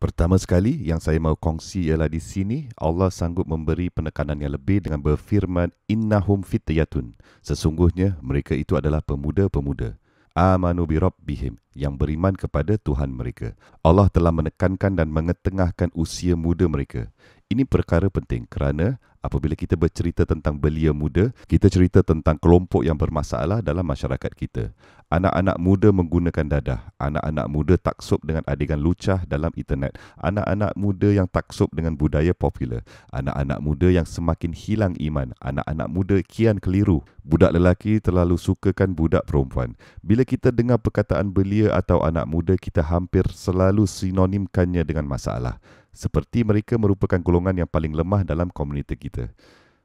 Pertama sekali yang saya mahu kongsi ialah di sini Allah sanggup memberi penekanan yang lebih dengan berfirman innahum fityatun. Sesungguhnya mereka itu adalah pemuda-pemuda. Amanu bi rabbihim, yang beriman kepada Tuhan mereka. Allah telah menekankan dan mengetengahkan usia muda mereka. Ini perkara penting kerana apabila kita bercerita tentang belia muda, kita cerita tentang kelompok yang bermasalah dalam masyarakat kita. Anak-anak muda menggunakan dadah. Anak-anak muda taksub dengan adegan lucah dalam internet. Anak-anak muda yang taksub dengan budaya popular. Anak-anak muda yang semakin hilang iman. Anak-anak muda kian keliru. Budak lelaki terlalu sukakan budak perempuan. Bila kita dengar perkataan belia atau anak muda, kita hampir selalu sinonimkannya dengan masalah. Seperti mereka merupakan golongan yang paling lemah dalam komuniti kita.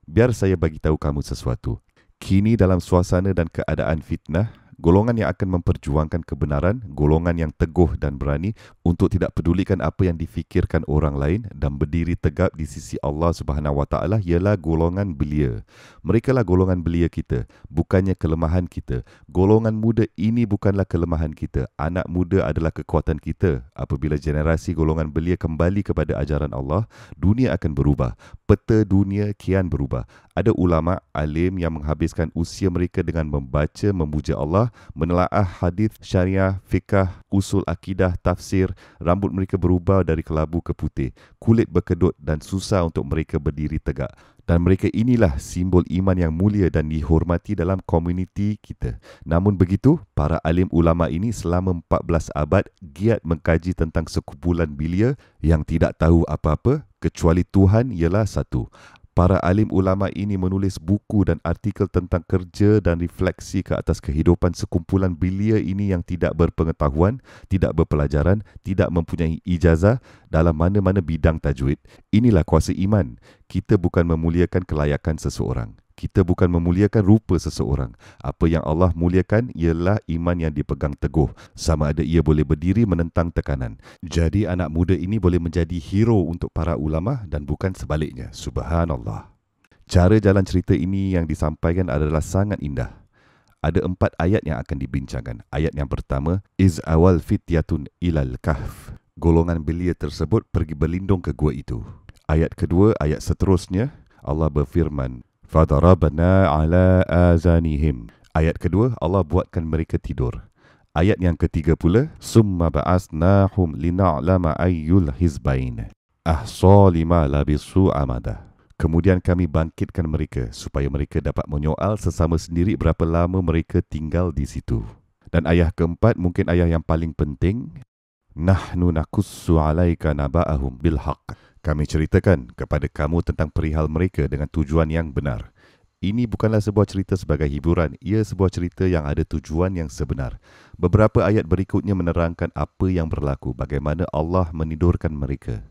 Biar saya bagi tahu kamu sesuatu. Kini dalam suasana dan keadaan fitnah, golongan yang akan memperjuangkan kebenaran, golongan yang teguh dan berani untuk tidak pedulikan apa yang difikirkan orang lain dan berdiri tegap di sisi Allah Subhanahu Wa Taala ialah golongan belia. Mereka lah golongan belia kita, bukannya kelemahan kita. Golongan muda ini bukanlah kelemahan kita. Anak muda adalah kekuatan kita. Apabila generasi golongan belia kembali kepada ajaran Allah, dunia akan berubah. Peta dunia kian berubah. Ada ulama alim yang menghabiskan usia mereka dengan membaca, memuja Allah, menelaah hadis, syariah, fikah, usul akidah, tafsir. Rambut mereka berubah dari kelabu ke putih, kulit berkedut dan susah untuk mereka berdiri tegak. Dan mereka inilah simbol iman yang mulia dan dihormati dalam komuniti kita. Namun begitu, para alim ulama ini selama 14 abad giat mengkaji tentang sekumpulan belia yang tidak tahu apa-apa kecuali Tuhan ialah satu. Para alim ulama ini menulis buku dan artikel tentang kerja dan refleksi ke atas kehidupan sekumpulan belia ini yang tidak berpengetahuan, tidak berpelajaran, tidak mempunyai ijazah dalam mana-mana bidang tajwid. Inilah kuasa iman. Kita bukan memuliakan kelayakan seseorang. Kita bukan memuliakan rupa seseorang. Apa yang Allah muliakan ialah iman yang dipegang teguh. Sama ada ia boleh berdiri menentang tekanan. Jadi anak muda ini boleh menjadi hero untuk para ulama dan bukan sebaliknya. Subhanallah. Cara jalan cerita ini yang disampaikan adalah sangat indah. Ada 4 ayat yang akan dibincangkan. Ayat yang pertama, Iz awal fityatun ilal kahf. Golongan belia tersebut pergi berlindung ke gua itu. Ayat kedua, ayat seterusnya, Allah berfirman, Fadarabna ala azanihim. Ayat kedua, Allah buatkan mereka tidur. Ayat yang ketiga pula, Summa ba'asnahum lina'lama ayyul hizbain ahsa lima labisu amadah. Kemudian kami bangkitkan mereka supaya mereka dapat menyoal sesama sendiri berapa lama mereka tinggal di situ. Dan ayat keempat, mungkin ayat yang paling penting, Nahnu nakussu alaika naba'ahum bilhaq. Kami ceritakan kepada kamu tentang perihal mereka dengan tujuan yang benar. Ini bukanlah sebuah cerita sebagai hiburan. Ia sebuah cerita yang ada tujuan yang sebenar. Beberapa ayat berikutnya menerangkan apa yang berlaku, bagaimana Allah menidurkan mereka.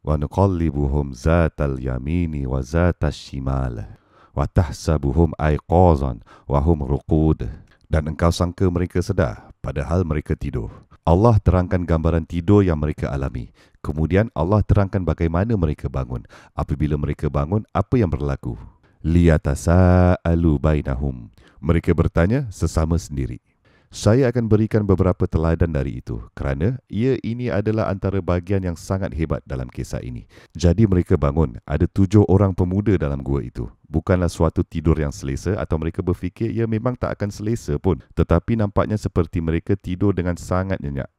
Wa nuqallibuhum zatal yamini wa zatas shimal wa tahsabuhum aiqazan wa hum ruqud. Dan engkau sangka mereka sedar, padahal mereka tidur. Allah terangkan gambaran tidur yang mereka alami. Kemudian Allah terangkan bagaimana mereka bangun. Apabila mereka bangun, apa yang berlaku? Liyatasa'alu bainahum. Mereka bertanya sesama sendiri. Saya akan berikan beberapa teladan dari itu kerana ini adalah antara bahagian yang sangat hebat dalam kisah ini. Jadi mereka bangun. Ada 7 orang pemuda dalam gua itu. Bukanlah suatu tidur yang selesa atau mereka berfikir ia memang tak akan selesa pun. Tetapi nampaknya seperti mereka tidur dengan sangat nyenyak.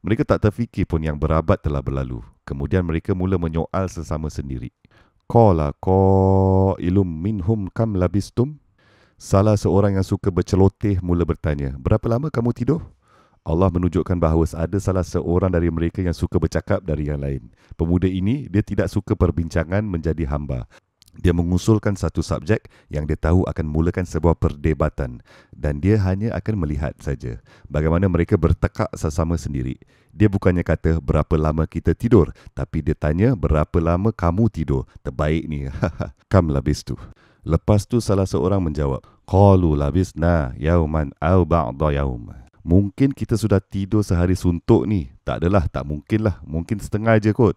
Mereka tak terfikir pun yang berabad telah berlalu. Kemudian mereka mula menyoal sesama sendiri. Qala qailum minhum kam labistum? Salah seorang yang suka berceloteh mula bertanya, berapa lama kamu tidur? Allah menunjukkan bahawa ada salah seorang dari mereka yang suka bercakap dari yang lain. Pemuda ini, dia tidak suka perbincangan menjadi hamba. Dia mengusulkan satu subjek yang dia tahu akan mulakan sebuah perdebatan dan dia hanya akan melihat saja bagaimana mereka bertekak sesama sendiri. Dia bukannya kata berapa lama kita tidur, tapi dia tanya berapa lama kamu tidur. Terbaik ni. Kam labistu. Lepas tu salah seorang menjawab, qalu labisna yauman aw ba'da yaum. Mungkin kita sudah tidur sehari suntuk ni. Tak adalah, tak mungkin lah. Mungkin setengah je kot.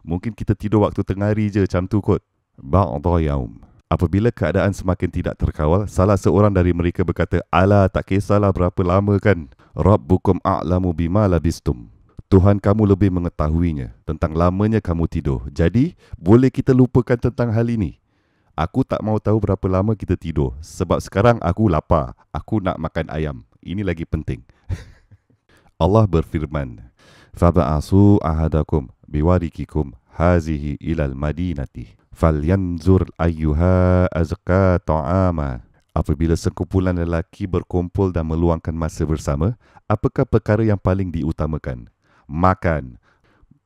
Mungkin kita tidur waktu tengah hari je macam tu kot. Ba'da yaum. Apabila keadaan semakin tidak terkawal, salah seorang dari mereka berkata, Ala, tak kisahlah berapa lama kan. Rabbukum a'lamu bima labistum. Tuhan kamu lebih mengetahuinya tentang lamanya kamu tidur. Jadi, boleh kita lupakan tentang hal ini. Aku tak mau tahu berapa lama kita tidur. Sebab sekarang aku lapar. Aku nak makan ayam. Ini lagi penting. Allah berfirman, "Fab'asu ahadakum biwarikikum hazihi ilal madinati. Falyanzur ayyuha azka ta'ama." Apabila sekumpulan lelaki berkumpul dan meluangkan masa bersama, apakah perkara yang paling diutamakan? Makan.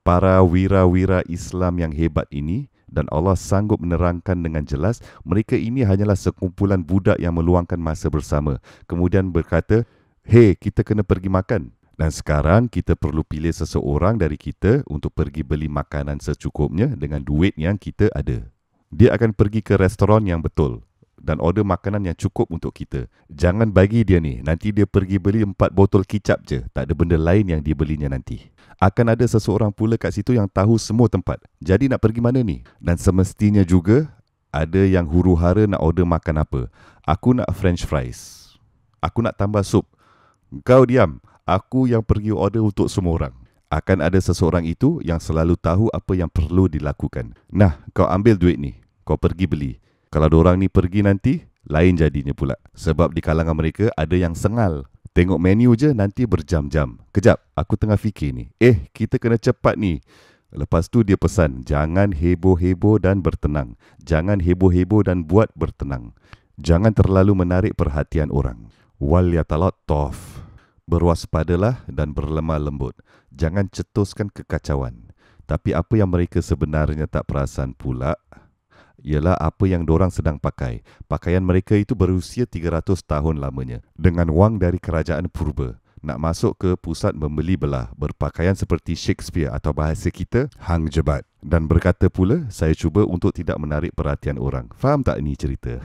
Para wira-wira Islam yang hebat ini, dan Allah sanggup menerangkan dengan jelas, mereka ini hanyalah sekumpulan budak yang meluangkan masa bersama. Kemudian berkata, "Hei, kita kena pergi makan." Dan sekarang kita perlu pilih seseorang dari kita untuk pergi beli makanan secukupnya dengan duit yang kita ada. Dia akan pergi ke restoran yang betul dan order makanan yang cukup untuk kita. Jangan bagi dia ni, nanti dia pergi beli 4 botol kicap je. Tak ada benda lain yang dia belinya nanti. Akan ada seseorang pula kat situ yang tahu semua tempat. Jadi nak pergi mana ni? Dan semestinya juga ada yang huru-hara nak order makan apa. Aku nak french fries. Aku nak tambah sup. Kau diam. Aku yang pergi order untuk semua orang. Akan ada seseorang itu yang selalu tahu apa yang perlu dilakukan. Nah, kau ambil duit ni. Kau pergi beli. Kalau diorang ni pergi nanti, lain jadinya pula. Sebab di kalangan mereka ada yang sengal. Tengok menu je nanti berjam-jam. Kejap, aku tengah fikir ni. Kita kena cepat ni. Lepas tu dia pesan, jangan heboh-heboh dan bertenang. Jangan heboh-heboh dan buat bertenang. Jangan terlalu menarik perhatian orang. Wal yatalattaf. Berwaspadalah dan berlemah lembut. Jangan cetuskan kekacauan. Tapi apa yang mereka sebenarnya tak perasan pula ialah apa yang dorang sedang pakai. Pakaian mereka itu berusia 300 tahun lamanya. Dengan wang dari kerajaan purba. Nak masuk ke pusat membeli belah. Berpakaian seperti Shakespeare atau bahasa kita, hang jebat. Dan berkata pula, saya cuba untuk tidak menarik perhatian orang. Faham tak ini cerita?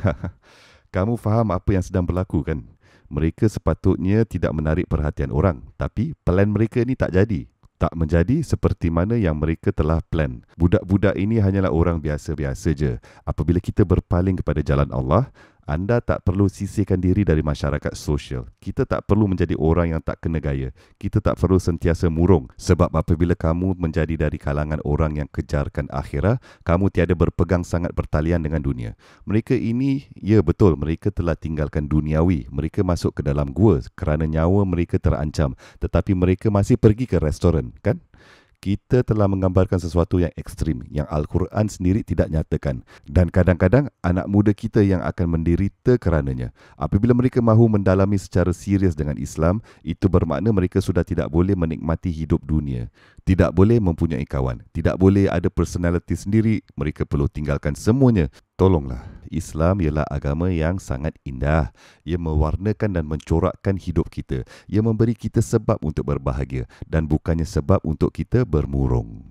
Kamu faham apa yang sedang berlaku kan? Mereka sepatutnya tidak menarik perhatian orang. Tapi plan mereka ni tak jadi. Tak menjadi seperti mana yang mereka telah plan. Budak-budak ini hanyalah orang biasa-biasa je. Apabila kita berpaling kepada jalan Allah, anda tak perlu sisihkan diri dari masyarakat sosial. Kita tak perlu menjadi orang yang tak kena gaya. Kita tak perlu sentiasa murung. Sebab apabila kamu menjadi dari kalangan orang yang kejarkan akhirat, kamu tiada berpegang sangat bertalian dengan dunia. Mereka ini, ya betul, mereka telah tinggalkan duniawi. Mereka masuk ke dalam gua kerana nyawa mereka terancam. Tetapi mereka masih pergi ke restoran, kan? Kita telah menggambarkan sesuatu yang ekstrim yang Al-Quran sendiri tidak nyatakan. Dan kadang-kadang anak muda kita yang akan menderita kerananya. Apabila mereka mahu mendalami secara serius dengan Islam, itu bermakna mereka sudah tidak boleh menikmati hidup dunia. Tidak boleh mempunyai kawan. Tidak boleh ada personality sendiri. Mereka perlu tinggalkan semuanya. Tolonglah. Islam ialah agama yang sangat indah. Ia mewarnakan dan mencorakkan hidup kita. Ia memberi kita sebab untuk berbahagia dan bukannya sebab untuk kita bermurung.